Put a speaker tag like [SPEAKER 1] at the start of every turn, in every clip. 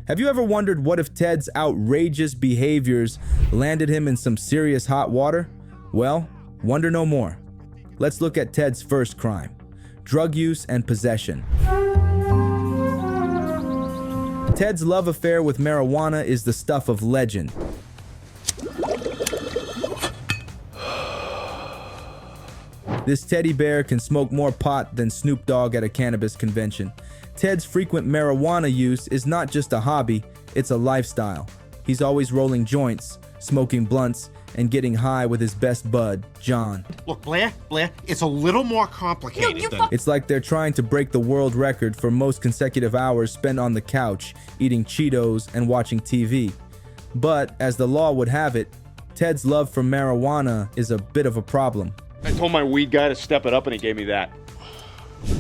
[SPEAKER 1] Have you ever wondered what if Ted's outrageous behaviors landed him in some serious hot water? Well, wonder no more. Let's look at Ted's first crime: drug use and possession. Ted's love affair with marijuana is the stuff of legend. This teddy bear can smoke more pot than Snoop Dogg at a cannabis convention. Ted's frequent marijuana use is not just a hobby, it's a lifestyle. He's always rolling joints, smoking blunts, and getting high with his best bud, John.
[SPEAKER 2] Look, Blair, it's a little more complicated than...
[SPEAKER 1] It's like they're trying to break the world record for most consecutive hours spent on the couch, eating Cheetos and watching TV. But, as the law would have it, Ted's love for marijuana is a bit of a problem.
[SPEAKER 3] I told my weed guy to step it up and he gave me that.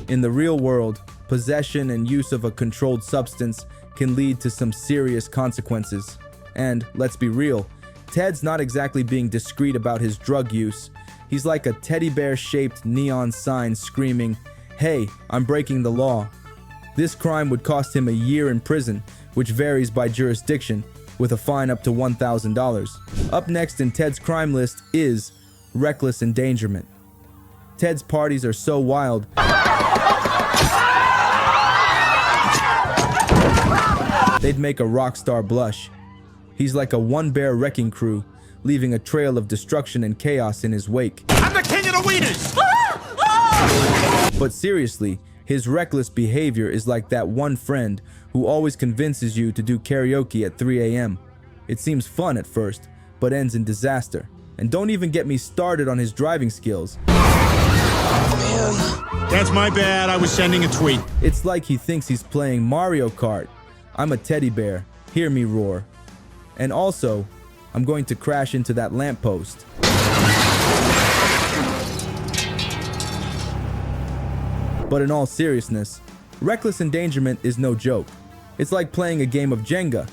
[SPEAKER 1] In the real world, possession and use of a controlled substance can lead to some serious consequences. And, let's be real, Ted's not exactly being discreet about his drug use. He's like a teddy bear-shaped neon sign screaming, "Hey, I'm breaking the law." This crime would cost him a year in prison, which varies by jurisdiction, with a fine up to $1,000. Up next in Ted's crime list is reckless endangerment. Ted's parties are so wild they'd make a rock star blush. He's like a one-bear wrecking crew, leaving a trail of destruction and chaos in his wake.
[SPEAKER 2] I'm the king of the weeders!
[SPEAKER 1] But seriously, his reckless behavior is like that one friend who always convinces you to do karaoke at 3 a.m. It seems fun at first, but ends in disaster. And don't even get me started on his driving skills.
[SPEAKER 2] That's my bad, I was sending a tweet.
[SPEAKER 1] It's like he thinks he's playing Mario Kart. I'm a teddy bear, hear me roar. And also, I'm going to crash into that lamppost. But in all seriousness, reckless endangerment is no joke. It's like playing a game of Jenga.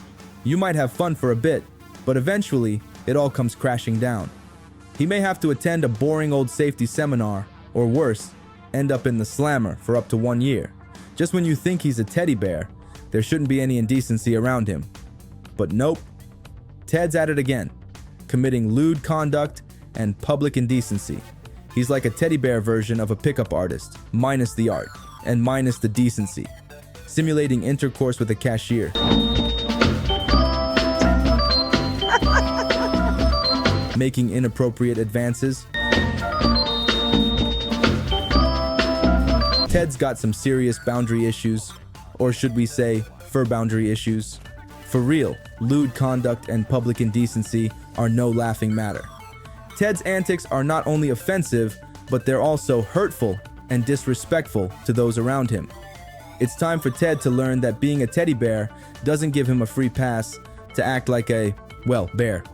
[SPEAKER 1] You might have fun for a bit, but eventually, it all comes crashing down. He may have to attend a boring old safety seminar, or worse, end up in the slammer for up to 1 year. Just when you think he's a teddy bear, there shouldn't be any indecency around him. But nope, Ted's at it again, committing lewd conduct and public indecency. He's like a teddy bear version of a pickup artist, minus the art, and minus the decency, simulating intercourse with a cashier. Making inappropriate advances. Ted's got some serious boundary issues, or should we say, fur boundary issues. For real, lewd conduct and public indecency are no laughing matter. Ted's antics are not only offensive, but they're also hurtful and disrespectful to those around him. It's time for Ted to learn that being a teddy bear doesn't give him a free pass to act like a, well, bear.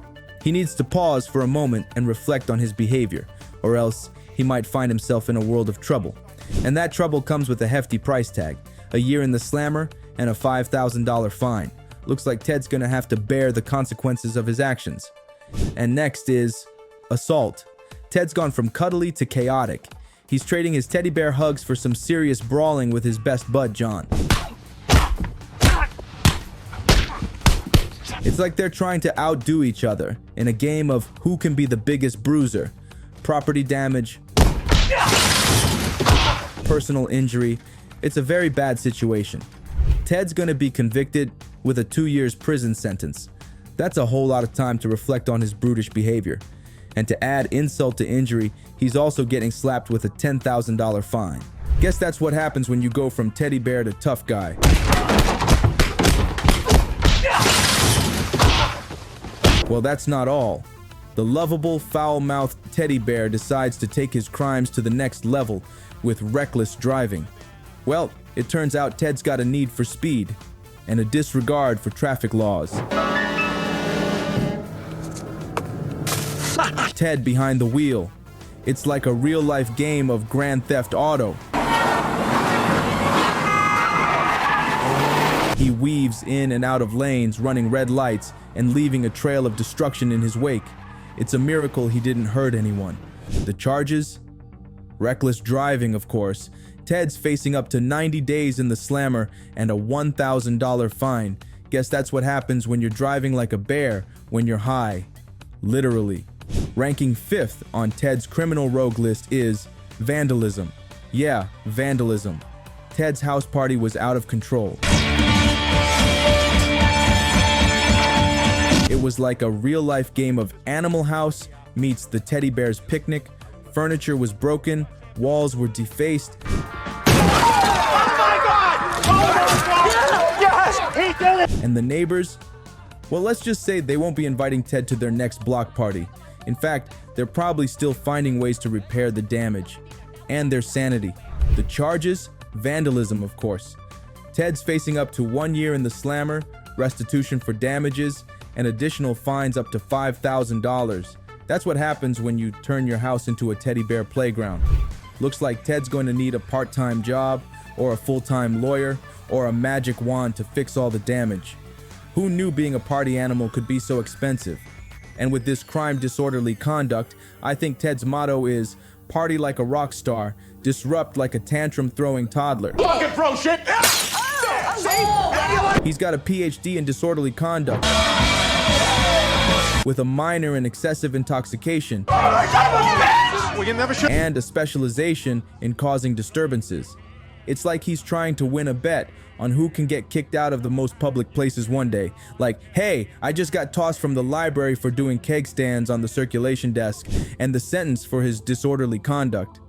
[SPEAKER 1] He needs to pause for a moment and reflect on his behavior, or else he might find himself in a world of trouble. And that trouble comes with a hefty price tag, a year in the slammer, and a $5,000 fine. Looks like Ted's gonna have to bear the consequences of his actions. And next is assault. Ted's gone from cuddly to chaotic. He's trading his teddy bear hugs for some serious brawling with his best bud, John. It's like they're trying to outdo each other in a game of who can be the biggest bruiser. Property damage, personal injury. It's a very bad situation. Ted's gonna be convicted with a 2 years prison sentence. That's a whole lot of time to reflect on his brutish behavior. And to add insult to injury, he's also getting slapped with a $10,000 fine. Guess that's what happens when you go from teddy bear to tough guy. Well, that's not all. The lovable, foul-mouthed teddy bear decides to take his crimes to the next level with reckless driving. Well, it turns out Ted's got a need for speed and a disregard for traffic laws. Ted behind the wheel. It's like a real-life game of Grand Theft Auto. He weaves in and out of lanes, running red lights and leaving a trail of destruction in his wake. It's a miracle he didn't hurt anyone. The charges? Reckless driving, of course. Ted's facing up to 90 days in the slammer and a $1,000 fine. Guess that's what happens when you're driving like a bear when you're high. Literally. Ranking 5th on Ted's criminal rogue list is vandalism. Yeah, vandalism. Ted's house party was out of control. It was like a real-life game of Animal House meets the teddy bear's picnic. Furniture was broken, walls were defaced. And the neighbors, well, let's just say they won't be inviting Ted to their next block party. In fact, they're probably still finding ways to repair the damage and their sanity. The charges? Vandalism, of course. Ted's facing up to 1 year in the slammer, restitution for damages, and additional fines up to $5,000. That's what happens when you turn your house into a teddy bear playground. Looks like Ted's going to need a part-time job, or a full-time lawyer, or a magic wand to fix all the damage. Who knew being a party animal could be so expensive? And with this crime disorderly conduct, I think Ted's motto is party like a rock star, disrupt like a tantrum-throwing toddler.
[SPEAKER 3] Fucking throw shit!
[SPEAKER 1] He's got a PhD in disorderly conduct, with a minor in excessive intoxication, and a specialization in causing disturbances. It's like he's trying to win a bet on who can get kicked out of the most public places one day. Like, hey, I just got tossed from the library for doing keg stands on the circulation desk, and the sentence for his disorderly conduct.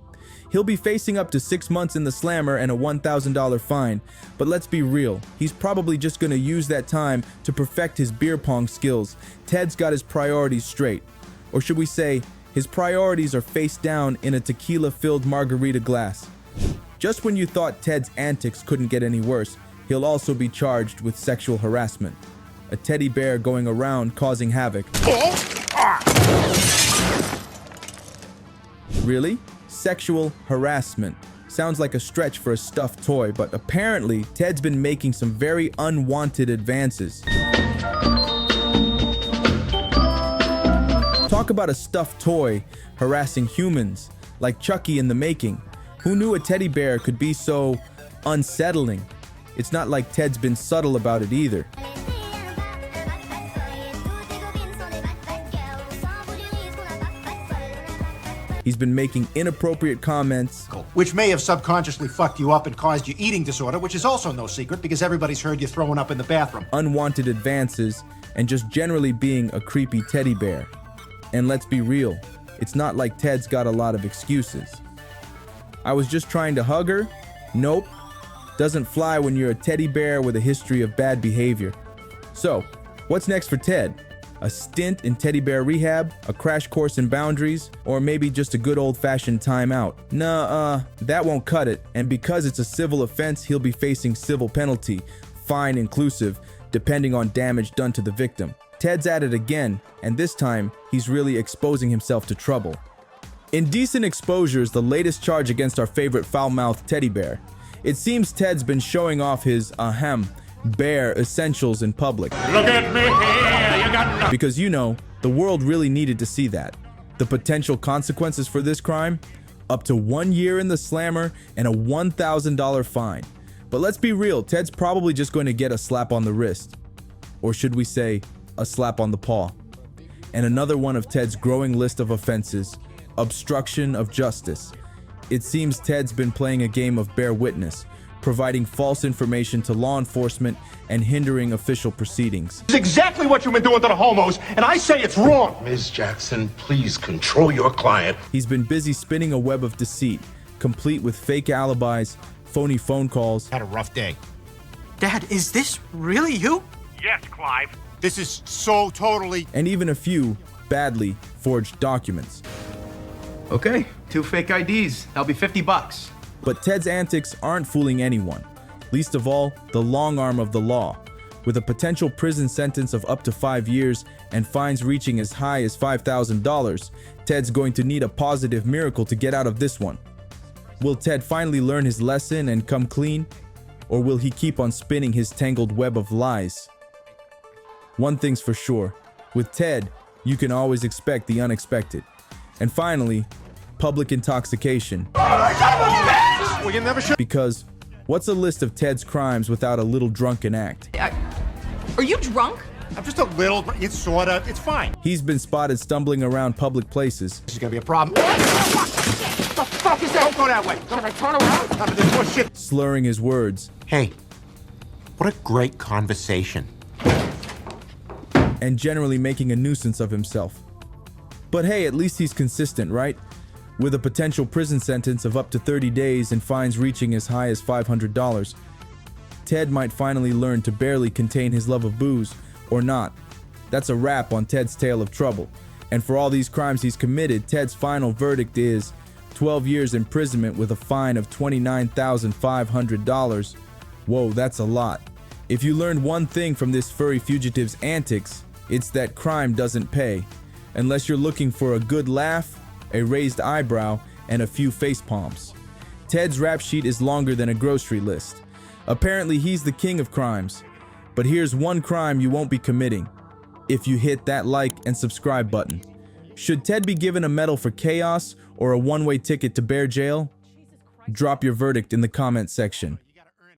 [SPEAKER 1] He'll be facing up to 6 months in the slammer and a $1,000 fine, but let's be real, he's probably just gonna use that time to perfect his beer pong skills. Ted's got his priorities straight. Or should we say, his priorities are face down in a tequila-filled margarita glass. Just when you thought Ted's antics couldn't get any worse, he'll also be charged with sexual harassment. A teddy bear going around causing havoc. Really? Sexual harassment. Sounds like a stretch for a stuffed toy, but apparently Ted's been making some very unwanted advances. Talk about a stuffed toy harassing humans, like Chucky in the making. Who knew a teddy bear could be so unsettling? It's not like Ted's been subtle about it either. He's been making inappropriate comments,
[SPEAKER 2] which may have subconsciously fucked you up and caused you eating disorder, which is also no secret because everybody's heard you throwing up in the bathroom.
[SPEAKER 1] Unwanted advances, and just generally being a creepy teddy bear. And let's be real, it's not like Ted's got a lot of excuses. I was just trying to hug her? Nope. Doesn't fly when you're a teddy bear with a history of bad behavior. So, what's next for Ted? A stint in teddy bear rehab, a crash course in boundaries, or maybe just a good old-fashioned timeout? Nah, that won't cut it, and because it's a civil offense, he'll be facing civil penalty, fine inclusive, depending on damage done to the victim. Ted's at it again, and this time, he's really exposing himself to trouble. Indecent exposure is the latest charge against our favorite foul-mouthed teddy bear. It seems Ted's been showing off his, bear essentials in public.
[SPEAKER 3] Look at me here, you got nothing.
[SPEAKER 1] Because you know, the world really needed to see that. The potential consequences for this crime? Up to 1 year in the slammer and a $1,000 fine. But let's be real, Ted's probably just going to get a slap on the wrist. Or should we say, a slap on the paw. And another one of Ted's growing list of offenses, obstruction of justice. It seems Ted's been playing a game of bear witness, providing false information to law enforcement and hindering official proceedings.
[SPEAKER 3] It's exactly what you've been doing to the homos, and I say it's wrong.
[SPEAKER 4] Ms. Jackson, please control your client.
[SPEAKER 1] He's been busy spinning a web of deceit, complete with fake alibis, phony phone calls.
[SPEAKER 2] Had a rough day.
[SPEAKER 5] Dad, is this really you?
[SPEAKER 3] Yes, Clive.
[SPEAKER 2] This is so totally...
[SPEAKER 1] And even a few badly forged documents.
[SPEAKER 5] Okay, 2 fake IDs. That'll be $50.
[SPEAKER 1] But Ted's antics aren't fooling anyone, least of all the long arm of the law. With a potential prison sentence of up to 5 years and fines reaching as high as $5,000, Ted's going to need a positive miracle to get out of this one. Will Ted finally learn his lesson and come clean? Or will he keep on spinning his tangled web of lies? One thing's for sure, with Ted, you can always expect the unexpected. And finally, public intoxication.
[SPEAKER 2] Well, you never should...
[SPEAKER 1] Because what's a list of Ted's crimes without a little drunken act?
[SPEAKER 6] Are you drunk?
[SPEAKER 2] I'm just a little, it's sorta, it's fine.
[SPEAKER 1] He's been spotted stumbling around public places,
[SPEAKER 2] This is gonna be a problem. What the fuck is that? Don't go that way. Can I turn around? There's more shit.
[SPEAKER 1] slurring his words,
[SPEAKER 7] Hey, what a great conversation.
[SPEAKER 1] and generally making a nuisance of himself. But hey, at least he's consistent, right? With a potential prison sentence of up to 30 days and fines reaching as high as $500, Ted might finally learn to barely contain his love of booze, or not. That's a wrap on Ted's tale of trouble. And for all these crimes he's committed, Ted's final verdict is 12 years imprisonment with a fine of $29,500. Whoa, that's a lot. If you learned one thing from this furry fugitive's antics, it's that crime doesn't pay. Unless you're looking for a good laugh, a raised eyebrow, and a few face palms. Ted's rap sheet is longer than a grocery list. Apparently he's the king of crimes. But here's one crime you won't be committing if you hit that like and subscribe button. Should Ted be given a medal for chaos or a one-way ticket to bear jail? Drop your verdict in the comment section.